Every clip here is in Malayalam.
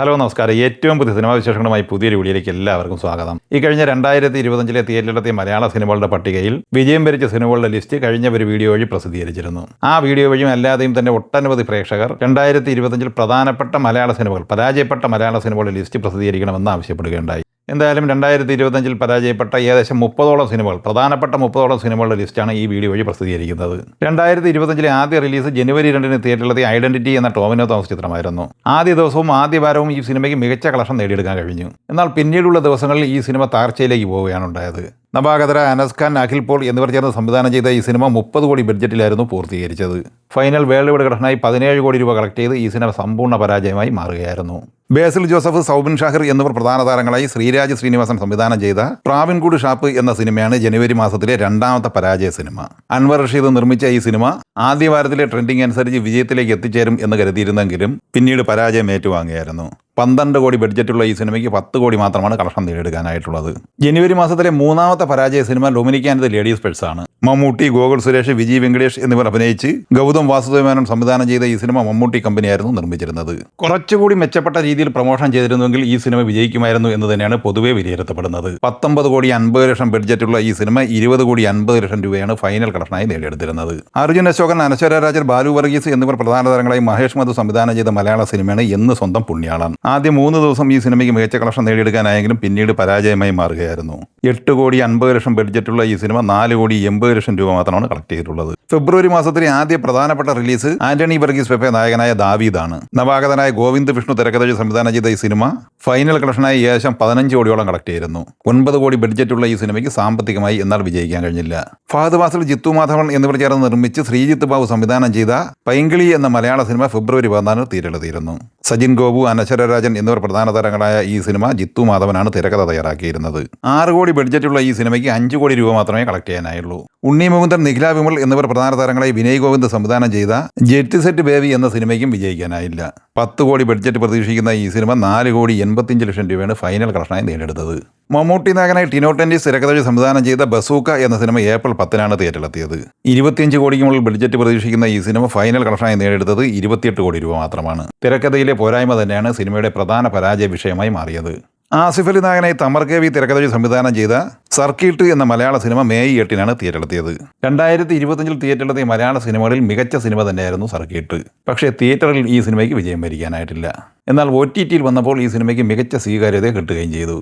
ഹലോ നമസ്കാരം. ഏറ്റവും പുതിയ സിനിമാ വിശേഷങ്ങളുമായി പുതിയൊരു വീഡിയോയിലേക്ക് എല്ലാവർക്കും സ്വാഗതം. ഈ കഴിഞ്ഞ 2025 തിയേറ്ററിലെത്തിയ മലയാള സിനിമകളുടെ പട്ടികയിൽ വിജയം വരിച്ച സിനിമകളുടെ ലിസ്റ്റ് കഴിഞ്ഞ ഒരു വീഡിയോ വഴി പ്രസിദ്ധീകരിച്ചിരുന്നു. ആ വീഡിയോ വഴിയും അല്ലാതെയും തന്നെ ഒട്ടനവധി പ്രേക്ഷകർ 2025 പ്രധാനപ്പെട്ട മലയാള സിനിമകൾ, പരാജയപ്പെട്ട മലയാള സിനിമകളുടെ ലിസ്റ്റ് പ്രസിദ്ധീകരിക്കണമെന്ന് ആവശ്യപ്പെടുകയുണ്ടായി. എന്തായാലും 2025 പരാജയപ്പെട്ട ഏകദേശം 30ഓളം സിനിമകൾ, പ്രധാനപ്പെട്ട 30ഓളം സിനിമകളുടെ ലിസ്റ്റാണ് ഈ വീഡിയോ വഴി പ്രസിദ്ധീകരിക്കുന്നത്. 2025 ആദ്യ റിലീസ് ജനുവരി 2 തിയേറ്ററിലെത്തിയ ഐഡന്റിറ്റി എന്ന ടോവിനോ തോമസ് ചിത്രമായിരുന്നു. ആദ്യ ദിവസവും ആദ്യ വാരവും ഈ സിനിമയ്ക്ക് മികച്ച കളക്ഷൻ നേടിയെടുക്കാൻ കഴിഞ്ഞു. എന്നാൽ പിന്നീടുള്ള ദിവസങ്ങളിൽ ഈ സിനിമ താഴ്ചയിലേക്ക് പോവുകയാണ് ഉണ്ടായത്. നവാഗതര, അനസ് ഖാൻ, അഖിൽ പോൾ എന്നിവർ ചേർന്ന് സംവിധാനം ചെയ്ത ഈ സിനിമ 30 കോടി ബഡ്ജറ്റിലായിരുന്നു പൂർത്തീകരിച്ചത്. ഫൈനൽ വേൾഡ് വൈഡ് കളക്ഷനായി 17 കോടി രൂപ കളക്ട് ചെയ്ത് ഈ സിനിമ സമ്പൂർണ്ണ പരാജയമായി മാറുകയായിരുന്നു. ബേസിൽ ജോസഫ്, സൗബിൻ ഷാഹിർ എന്നിവർ പ്രധാന താരങ്ങളായി ശ്രീരാജ് ശ്രീനിവാസൻ സംവിധാനം ചെയ്ത പ്രാവിൻകൂട് ഷാപ്പ് എന്ന സിനിമയാണ് ജനുവരി മാസത്തിലെ രണ്ടാമത്തെ പരാജയ സിനിമ. അൻവർ റഷീദ് നിർമ്മിച്ച ഈ സിനിമ ആദ്യ വാരത്തിലെ ട്രെൻഡിംഗ് അനുസരിച്ച് വിജയത്തിലേക്ക് എത്തിച്ചേരും എന്ന് കരുതിയിരുന്നെങ്കിലും പിന്നീട് പരാജയം ഏറ്റുവാങ്ങുകയായിരുന്നു. 12 കോടി ബഡ്ജറ്റുള്ള ഈ സിനിമയ്ക്ക് 10 കോടി മാത്രമാണ് കളക്ഷൻ നേടിയെടുക്കാനായിട്ടുള്ളത്. ജനുവരി മാസത്തിലെ മൂന്നാമത്തെ പരാജയ cinema Dominic and the ladies pets ആണ്. മമ്മൂട്ടി, ഗോകുൽ സുരേഷ്, വിജയ് വെങ്കടേഷ് എന്നിവർ അഭിനയിച്ച് ഗൗതം വാസുദേവൻ സംവിധാനം ചെയ്ത ഈ സിനിമ മമ്മൂട്ടി കമ്പനിയായിരുന്നു നിർമ്മിച്ചിരുന്നത്. കുറച്ചുകൂടി മെച്ചപ്പെട്ട രീതിയിൽ പ്രൊമോഷൻ ചെയ്തിരുന്നുവെങ്കിൽ ഈ സിനിമ വിജയിക്കുമായിരുന്നു എന്ന് തന്നെയാണ് പൊതുവെ വിലയിരുത്തപ്പെടുന്നത്. 19 കോടി 50 ലക്ഷം ബഡ്ജറ്റുള്ള ഈ സിനിമ 20 കോടി 50 ലക്ഷം രൂപയാണ് ഫൈനൽ കളക്ഷനായി നേടിയെടുത്തിരുന്നത്. അർജുൻ അശോകൻ, അനശ്വര രാജൻ, ബാലു വർഗീസ് എന്നിവർ പ്രധാന താരങ്ങളായി മഹേഷ് മധു സംവിധാനം ചെയ്ത മലയാള സിനിമയാണ് എന്ന് സ്വന്തം പുണ്യാളൻ. ആദ്യം 3 ദിവസം ഈ സിനിമയ്ക്ക് മികച്ച കളക്ഷൻ നേടിയെടുക്കാനായെങ്കിലും പിന്നീട് പരാജയമായി മാറുകയായിരുന്നു. 8 കോടി 50 ലക്ഷം ബഡ്ജറ്റുള്ള ഈ സിനിമ 4 കോടി 80 ലക്ഷം രൂപ മാത്രമാണ് കളക്ട് ചെയ്തിട്ടുള്ളത്. ഫെബ്രുവരി മാസത്തിലെ ആദ്യ പ്രധാനപ്പെട്ട റിലീസ് ആന്റണി വർഗീസ് പെപ്പെ നായകനായ ദാവീദാണ്. നവാഗതനായ ഗോവിന്ദ് വിഷ്ണു തിരക്കഥ സംവിധാനം ചെയ്ത ഈ സിനിമ ഫൈനൽ കളക്ഷനായി ഏകദേശം 15 കോടിയോളം കളക്ട് ചെയ്തിരുന്നു. 9 കോടി ബഡ്ജറ്റുള്ള ഈ സിനിമയ്ക്ക് സാമ്പത്തികമായി എന്നാൽ വിജയിക്കാൻ കഴിഞ്ഞില്ല. ഫഹദ് ഫാസിൽ, ജിത്തു മാധവൻ എന്നിവർ ചേർന്ന് നിർമ്മിച്ച് ശ്രീജിത്ത് ബാബു സംവിധാനം ചെയ്ത പൈങ്കിളി എന്ന മലയാള സിനിമ ഫെബ്രുവരി 14 തിയേറ്ററിലെത്തിയിരുന്നു. സജിൻ ഗോപു, അനശ്വര രാജൻ എന്നിവർ പ്രധാന താരങ്ങളായ ഈ സിനിമ ജിത്തു മാധവനാണ് തിരക്കഥ തയ്യാറാക്കിയിരുന്നത്. 6 കോടി ബഡ്ജറ്റുള്ള ഈ സിനിമയ്ക്ക് 5 കോടി രൂപ മാത്രമേ കളക്ട് ചെയ്യാനായുള്ളൂ. ഉണ്ണി മുകുന്ദൻ, നിഖില വിമൽ എന്നിവർ പ്രധാന താരങ്ങളായി വിനയ് ഗോവിന്ദ് സംവിധാനം ചെയ്ത ജെറ്റ് സെറ്റ് ബേബി എന്ന സിനിമയ്ക്കും വിജയിക്കാനായില്ല. 10 കോടി ബഡ്ജറ്റ് പ്രതീക്ഷിക്കുന്ന ഈ സിനിമ 4 കോടി 85 ലക്ഷം രൂപയാണ് ഫൈനൽ കളക്ഷനായി നേടിയെടുത്തത്. മമ്മൂട്ടി നായകനായി ടിനോ ടെന്നിസ് തിരക്കഥ സംവിധാനം ചെയ്ത ബസൂക്ക എന്ന സിനിമ ഏപ്രിൽ 10 തിയേറ്ററിലെത്തിയത്. 25 കോടിക്ക് മുകളിൽ ബഡ്ജറ്റ് പ്രതീക്ഷിക്കുന്ന ഈ സിനിമ ഫൈനൽ കളക്ഷനായി നേടിയെടുത്തത് 28 കോടി രൂപ മാത്രമാണ്. തിരക്കഥയിലെ പോരായ്മ തന്നെയാണ് സിനിമയുടെ പ്രധാന പരാജയ വിഷയമായി മാറിയത്. ആസിഫ് അലി നായകനായി തമർ കെ വി തിരക്കഥ സംവിധാനം ചെയ്ത സർക്കിട്ട് എന്ന മലയാള സിനിമ മെയ് 8 തിയേറ്ററിലെത്തിയത്. 2025 തിയേറ്ററിലെത്തിയ മലയാള സിനിമകളിൽ മികച്ച സിനിമ തന്നെയായിരുന്നു സർക്കിട്ട്. പക്ഷേ തിയേറ്ററിൽ ഈ സിനിമയ്ക്ക് വിജയം വരിക്കാനായിട്ടില്ല. എന്നാൽ OTTയിൽ വന്നപ്പോൾ ഈ സിനിമയ്ക്ക് മികച്ച സ്വീകാര്യത കിട്ടുകയും ചെയ്തു.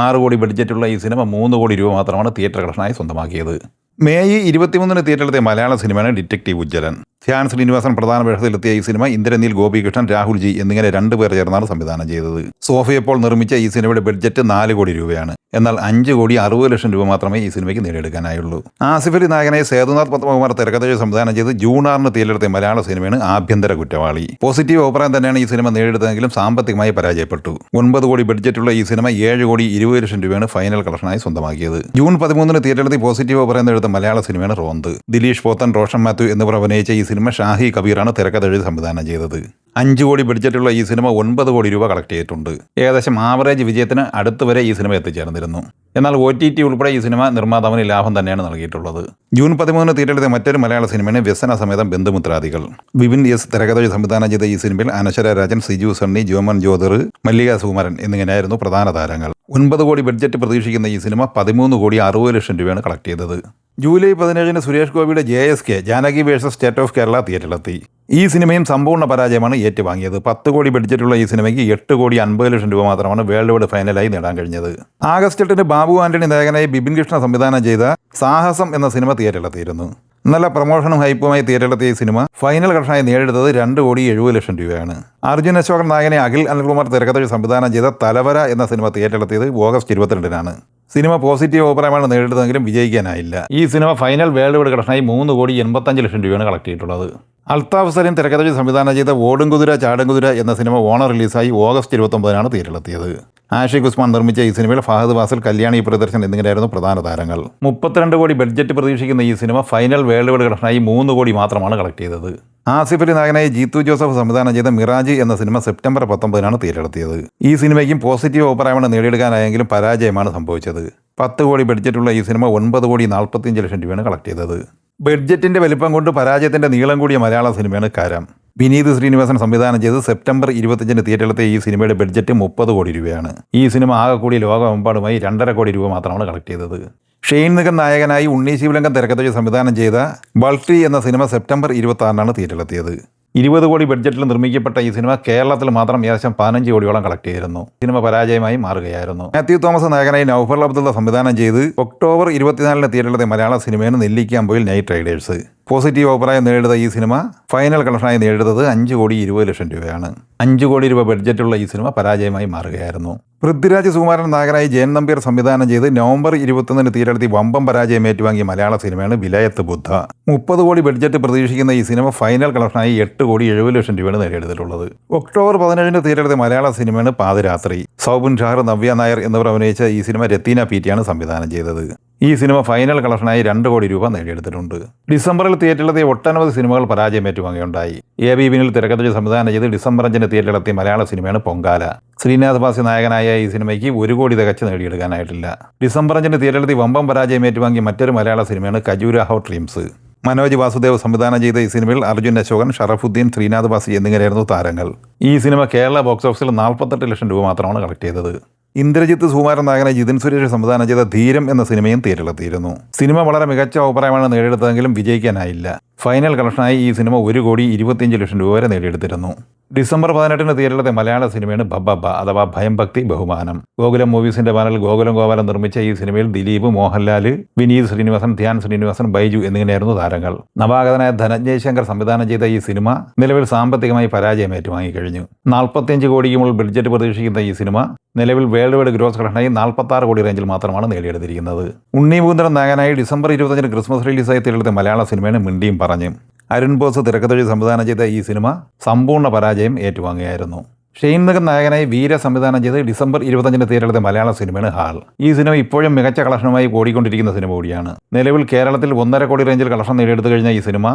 6 കോടി ബഡ്ജറ്റുള്ള ഈ സിനിമ 3 കോടി രൂപ മാത്രമാണ് തിയേറ്റർ കളക്ഷനായി സ്വന്തമാക്കിയത്. മെയ് 23 തിയേറ്ററിലെത്തിയ മലയാള സിനിമയാണ് ഡിറ്റക്റ്റീവ് ഉജ്ജ്വലൻ. ധ്യാൻ ശ്രീനിവാസൻ പ്രധാന വേഷത്തിലെത്തിയ ഈ സിനിമ ഇന്ദ്രനീൽ, ഗോപികൃഷ്ണൻ, രാഹുൽ ജി എന്നിങ്ങനെ 2 പേർ ചേർന്നാണ് സംവിധാനം ചെയ്തത്. സോഫിയപ്പോൾ നിർമ്മിച്ച ഈ സിനിമയുടെ ബഡ്ജറ്റ് 4 കോടി രൂപയാണ്. എന്നാൽ 5 കോടി 60 ലക്ഷം രൂപ മാത്രമേ ഈ സിനിമയ്ക്ക് നേടിയെടുക്കാനായുള്ളൂ. ആസിഫ് അലി നായകനായി സേതുനാഥ് പത്മകുമാർ തിരക്കഥ സംവിധാനം ചെയ്ത് ജൂൺ 6 തിയേറ്ററിലെത്തിയ മലയാള സിനിമയാണ് ആഭ്യന്തര കുറ്റവാളി. പോസിറ്റീവ് അഭിപ്രായം തന്നെയാണ് ഈ സിനിമ നേടിയെടുത്തതെങ്കിലും സാമ്പത്തികമായി പരാജയപ്പെട്ടു. 9 കോടി ബഡ്ജറ്റുള്ള ഈ സിനിമ 7 കോടി 20 ലക്ഷം രൂപയാണ് ഫൈനൽ കളക്ഷനായി സ്വന്തമാക്കിയത്. ജൂൺ 13 തിയേറ്ററിലെത്തി പോസിറ്റീവ് അഭിപ്രായം നേടുത്ത മലയാള സിനിമയാണ് റോന്ത്. ദിലീഷ് പോത്തൻ, റോഷൻ മാത്യു എന്നിവർ അഭിനയിച്ച ഈ സിനിമ ഷാഹി കബീറാണ് തിരക്കഥ സംവിധാനം ചെയ്തത്. 5 കോടി ബഡ്ജറ്റുള്ള ഈ സിനിമ 9 കോടി രൂപ കളക്ട് ചെയ്തിട്ടുണ്ട്. ഏകദേശം ആവറേജ് വിജയത്തിന് അടുത്ത് വരെ ഈ സിനിമ എത്തിച്ചേർന്നിരുന്നു. എന്നാൽ OTT ഉൾപ്പെടെ ഈ സിനിമ നിർമ്മാതാവിന് ലാഭം തന്നെയാണ് നൽകിയിട്ടുള്ളത്. ജൂൺ 13 തിയേറ്ററിലെത്തിയ മറ്റൊരു മലയാള സിനിമയാണ് വ്യസന സമേതം ബന്ധുമിത്രാദികൾ. വിപിൻ എസ് തിരക്കഥ സംവിധാനം ചെയ്ത ഈ സിനിമയിൽ അനശ്വര രാജൻ, സിജു സണ്ണി, ജോമൻ ജ്യോതിർ, മല്ലിക സുകുമാരൻ എന്നിങ്ങനെയായിരുന്നു പ്രധാന താരങ്ങൾ. 9 കോടി ബഡ്ജറ്റ് പ്രതീക്ഷിക്കുന്ന ഈ സിനിമ 13 കോടി 60 ലക്ഷം രൂപയാണ് കളക്ട് ചെയ്തത്. ജൂലൈ 17 സുരേഷ് ഗോപിയുടെ JSK Janaki versus state of Kerala തിയേറ്ററിലെത്തി. ഈ സിനിമയും സമ്പൂർണ്ണ പരാജയമാണ് ഏറ്റുവാങ്ങിയത്. 10 കോടി ബഡ്ജറ്റുള്ള ഈ സിനിമയ്ക്ക് 8 കോടി 50 ലക്ഷം രൂപ മാത്രമാണ് വേൾഡ് വൈഡ് ഫൈനലായി നേടാൻ കഴിഞ്ഞത്. ആഗസ്റ്റ് 8 ബാബു ആന്റണി നായകനായി ബിപിൻ കൃഷ്ണ സംവിധാനം ചെയ്ത സാഹസം എന്ന സിനിമ തിയേറ്ററിലെത്തിയിരുന്നു. നല്ല പ്രൊമോഷനും ഹൈപ്പുമായി തിയേറ്ററിലെത്തിയ ഈ സിനിമ ഫൈനൽ കളക്ഷനായി നേടിയെടുത്തത് 2 കോടി 70 ലക്ഷം രൂപയാണ്. അർജുൻ അശോകൻ നായകനെ അഖിൽ അനിൽകുമാർ തിരക്കഥ സംവിധാനം ചെയ്ത തലവര എന്ന സിനിമ തിയേറ്ററിലെത്തിയത് ഓഗസ്റ്റ് 22 സിനിമ പോസിറ്റീവ് അഭിപ്രായമാണ് നേടിയെടുത്തതെങ്കിലും വിജയിക്കാനായില്ല. ഈ സിനിമ ഫൈനൽ വേൾഡ് വൈഡ് കളക്ഷനായി 3 കോടി 85 ലക്ഷം രൂപയാണ് കളക്ട് ചെയ്തിട്ടുള്ളത്. അൽത്താഫ് സലീം തിരക്കഥ സംവിധാനം ചെയ്ത ഓടുംകുതിര ചാടുംകുതിര എന്ന സിനിമ ഓണം റിലീസായി ഓഗസ്റ്റ് 29 തിയേറ്ററിലെത്തിയത്. ആഷിഖ് ഉസ്മാൻ നിർമ്മിച്ച ഈ സിനിമയിൽ ഫഹദ് ഫാസിൽ, കല്യാണി പ്രിയദർശൻ എന്നിങ്ങനെയായിരുന്നു പ്രധാന താരങ്ങൾ. 32 കോടി ബഡ്ജറ്റ് പ്രതീക്ഷിക്കുന്ന ഈ സിനിമ ഫൈനൽ വേൾഡ് വൈഡ് കളക്ഷനായി 3 കോടി മാത്രമാണ് കളക്ട് ചെയ്തത്. ആസിഫ് അലി നായകനായി ജീത്തു ജോസഫ് സംവിധാനം ചെയ്ത മിറാജ് എന്ന സിനിമ സെപ്റ്റംബർ 19 തിയേറ്ററിലെത്തിയത്. ഈ സിനിമയ്ക്കും പോസിറ്റീവ് അഭിപ്രായമാണ് നേടിയെടുക്കാനായെങ്കിലും പരാജയമാണ് സംഭവിച്ചത്. 10 കോടി ബഡ്ജറ്റുള്ള ഈ സിനിമ 9 കോടി 45 ലക്ഷം രൂപയാണ് കളക്ട് ചെയ്തത്. ബഡ്ജറ്റിന്റെ വലിപ്പം കൊണ്ട് പരാജയത്തിന്റെ നീളം കൂടിയ മലയാള സിനിമയാണ് കരം. വിനീത് ശ്രീനിവാസൻ സംവിധാനം ചെയ്ത് സെപ്റ്റംബർ 25 തിയേറ്ററിലെത്തിയ ഈ സിനിമയുടെ ബഡ്ജറ്റ് 30 കോടി രൂപയാണ്. ഈ സിനിമ ആകെ കൂടി ലോകമെമ്പാടുമായി 2.5 കോടി രൂപ മാത്രമാണ് കളക്ട് ചെയ്തത്. ഷെയ്ൻ നിഗം നായകനായി ഉണ്ണി ശിവലംഗം തിരക്കഥ സംവിധാനം ചെയ്ത ബൾട്ടി എന്ന സിനിമ സെപ്റ്റംബർ 26 തിയേറ്ററിലെത്തിയത്. 20 കോടി ബഡ്ജറ്റിൽ നിർമ്മിക്കപ്പെട്ട ഈ സിനിമ കേരളത്തിൽ മാത്രം ഏകദേശം 15 കോടിയോളം കളക്ട് ചെയ്തിരുന്നു. സിനിമ പരാജയമായി മാറുകയായിരുന്നു. മാത്യു തോമസ് നായകനായി നൗഫൽ അബ്ദുള്ള സംവിധാനം ചെയ്ത് ഒക്ടോബർ 24 തിയേറ്ററിലെത്തിയ മലയാള സിനിമയാണ് നെല്ലിക്കാമ്പൊയിൽ നൈറ്റ് റൈഡേഴ്സ്. പോസിറ്റീവ് അഭിപ്രായം നേടിയത് ഈ സിനിമ ഫൈനൽ കളക്ഷനായി നേടിയത് 5 കോടി 20 ലക്ഷം രൂപയാണ്. 5 കോടി രൂപ ബഡ്ജറ്റുള്ള ഈ സിനിമ പരാജയമായി മാറുകയായിരുന്നു. പൃഥ്വിരാജ് സുകുമാരൻ നായകനായി ജയൻ നമ്പ്യാർ സംവിധാനം ചെയ്ത് നവംബർ 21 തിയേറ്ററിലെത്തി വമ്പം പരാജയം ഏറ്റുവാങ്ങിയ മലയാള സിനിമയാണ് വിലയത്ത് ബുദ്ധ. 30 കോടി ബഡ്ജറ്റ് പ്രതീക്ഷിക്കുന്ന ഈ സിനിമ ഫൈനൽ കളക്ഷനായി 8 കോടി 70 ലക്ഷം രൂപയാണ് നേടിയെടുത്തിട്ടുള്ളത്. ഒക്ടോബർ 17 തിയേറ്ററിലെത്തിയ മലയാള സിനിമയാണ് പാതിരാത്രി. സൗബിൻ ഷാഹർ, നവ്യ നായർ എന്നിവർ അഭിനയിച്ച ഈ സിനിമ രത്തീന പീറ്റിയാണ് സംവിധാനം ചെയ്തത്. ഈ സിനിമ ഫൈനൽ കളക്ഷനായി 2 കോടി രൂപ നേടിയെടുത്തിട്ടുണ്ട്. ഡിസംബറിൽ തിയേറ്ററിലെത്തിയ ഒട്ടനവധി സിനിമകൾ പരാജയം ഏറ്റുവാങ്ങുകയുണ്ടായി. AB വിനിൽ തിരക്കഥ സംവിധാനം ചെയ്ത് ഡിസംബർ 5 തിയേറ്ററിലെത്തിയ മലയാള സിനിമയാണ് പൊങ്കാല. ശ്രീനാഥ് ബാസി നായകനായ ഈ സിനിമയ്ക്ക് 1 കോടി തികച്ച് നേടിയെടുക്കാനായിട്ടില്ല. ഡിസംബർ 5 തിയേറ്ററിലെത്തി വമ്പം പരാജയം ഏറ്റുവാങ്ങിയ മറ്റൊരു മലയാള സിനിമയാണ് ഖജൂരാഹോ ഡ്രീംസ്. മനോജ് വാസുദേവ് സംവിധാനം ചെയ്ത ഈ സിനിമയിൽ അർജുൻ അശോകൻ, ഷറഫുദ്ദീൻ, ശ്രീനാഥ് ബാസി എന്നിങ്ങനെയായിരുന്നു താരങ്ങൾ. ഈ സിനിമ കേരള ബോക്സ് ഓഫീസിൽ 48 ലക്ഷം രൂപ മാത്രമാണ് കളക്ട് ചെയ്തത്. ഇന്ദ്രജിത്ത് സുകുമാരൻ നായകനായി ജിതിൻ സുരേഷ് സംവിധാനം ചെയ്ത ധീരം എന്ന സിനിമയും തിയേറ്ററിലെത്തിയിരുന്നു. സിനിമ വളരെ മികച്ച അഭിപ്രായമാണ് നേടിയെടുത്തതെങ്കിലും വിജയിക്കാനായില്ല. ഫൈനൽ കളക്ഷനായി ഈ സിനിമ 1 കോടി 25 ലക്ഷം രൂപ വരെ നേടിയെടുത്തിരുന്നു. ഡിസംബർ 18 തിയേറ്ററിലെത്തിയ മലയാള സിനിമയാണ് ബബ്ബ അഥവാ ഭയം ഭക്തി ബഹുമാനം. ഗോകുലം മൂവീസിന്റെ ബാനറിൽ ഗോകുലം ഗോപാലൻ നിർമ്മിച്ച ഈ സിനിമയിൽ ദിലീപ്, മോഹൻലാൽ, വിനീത് ശ്രീനിവാസൻ, ധ്യാൻ ശ്രീനിവാസൻ, ബൈജു എന്നിങ്ങനെയായിരുന്നു താരങ്ങൾ. നവാഗതനായ ധനഞ്ജയ് ശങ്കർ സംവിധാനം ചെയ്ത ഈ സിനിമ നിലവിൽ സാമ്പത്തികമായി പരാജയം ഏറ്റുവാങ്ങിക്കഴിഞ്ഞു. 45 കോടിക്ക് മുകളിൽ ബഡ്ജറ്റ് പ്രതീക്ഷിക്കുന്ന ഈ സിനിമ നിലവിൽ വേൾഡ് വൈഡ് ഗ്രോസ് കളക്ഷനായി 46 കോടി റേഞ്ചിൽ മാത്രമാണ് നേടിയെടുത്തിരിക്കുന്നത്. ഉണ്ണി മുകുന്ദൻ നായകനായി ഡിസംബർ 25 ക്രിസ്മസ് റിലീസായി തിയേറ്ററിലെത്തിയ മലയാള സിനിമയാണ് മിണ്ടിയും പറഞ്ഞു. അരുൺ ബോസ് തിരക്കഥ സംവിധാനം ചെയ്ത ഈ സിനിമ സമ്പൂർണ്ണ പരാജയം ഏറ്റുവാങ്ങിയായിരുന്നു. ഷെയ്ൻ നിഗം നായകനായി വീര സംവിധാനം ചെയ്ത് ഡിസംബർ 25 തിയേറ്ററിലെത്തിയ മലയാള സിനിമയാണ് ഹാൾ. ഈ സിനിമ ഇപ്പോഴും മികച്ച കളക്ഷനുമായി ഓടിക്കൊണ്ടിരിക്കുന്ന സിനിമ കൂടിയാണ്. നിലവിൽ കേരളത്തിൽ 1.5 കോടി റേഞ്ചിൽ കളക്ഷൻ നേടിയെടുത്തു കഴിഞ്ഞ ഈ സിനിമ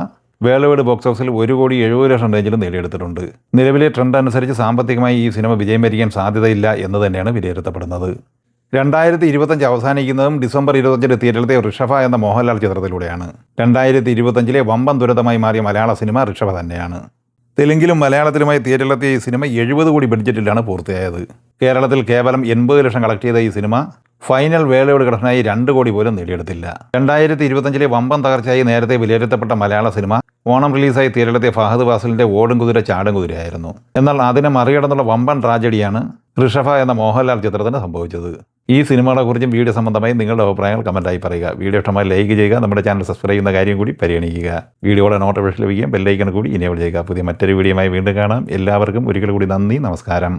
വേൾഡ് വൈഡ് ബോക്സ് ഓഫീസിൽ 1 കോടി 70 ലക്ഷം റേഞ്ചിൽ നേടിയെടുത്തിട്ടുണ്ട്. നിലവിലെ ട്രെൻഡ് അനുസരിച്ച് സാമ്പത്തികമായി ഈ സിനിമ വിജയം വരിക്കാൻ സാധ്യതയില്ല എന്ന് തന്നെയാണ് വിലയിരുത്തപ്പെടുന്നത്. 2025 അവസാനിക്കുന്നതും ഡിസംബർ 25 തിയേറ്ററിലെത്തിയ ഋഷഭ എന്ന മോഹൻലാൽ ചിത്രത്തിലൂടെയാണ്. 2025 വമ്പൻ ദുരന്തമായി മാറിയ മലയാള സിനിമ ഋഷഭ തന്നെയാണ്. തെലുങ്കിലും മലയാളത്തിലുമായി തിയേറ്ററിലെത്തിയ ഈ സിനിമ 70 കോടി ബഡ്ജറ്റിലാണ് പൂർത്തിയായത്. കേരളത്തിൽ കേവലം 80 ലക്ഷം കളക്ട് ചെയ്ത ഈ സിനിമ ഫൈനൽ വേൾഡ് വൈഡ് കളക്ഷനായി 2 കോടി പോലും നേടിയെടുത്തില്ല. 2025 വമ്പൻ തകർച്ചയായി നേരത്തെ വിലയിരുത്തപ്പെട്ട മലയാള സിനിമ ഓണം റിലീസായി തിയേറ്ററിലെത്തിയ ഫഹദ് ഫാസിലിന്റെ ഓടും കുതിര ചാടും കുതിരയായിരുന്നു. എന്നാൽ അതിനെ മറികടന്നുള്ള വമ്പൻ ട്രാജഡിയാണ് ഋഷഭ എന്ന മോഹൻലാൽ ചിത്രത്തിന് സംഭവിച്ചത്. ഈ സിനിമകളെ കുറിച്ചും വീഡിയോ സംബന്ധമായി നിങ്ങളുടെ അഭിപ്രായങ്ങൾ കമൻറ്റായി പറയുക. വീഡിയോ ഇഷ്ടമായി ലൈക്ക് ചെയ്യുക. നമ്മുടെ ചാനൽ സബ്സ്ക്രൈബ് ചെയ്യുന്ന കാര്യം കൂടി പരിഗണിക്കുക. വീഡിയോയുടെ നോട്ടിഫിക്കേഷൻ ലഭിക്കുകയും ബെല്ലൈക്കൺ കൂടി ഇനേബിൾ ചെയ്യുക. പുതിയ മറ്റൊരു വീഡിയോയുമായി വീണ്ടും കാണാം. എല്ലാവർക്കും ഒരിക്കൽ കൂടി നന്ദി, നമസ്കാരം.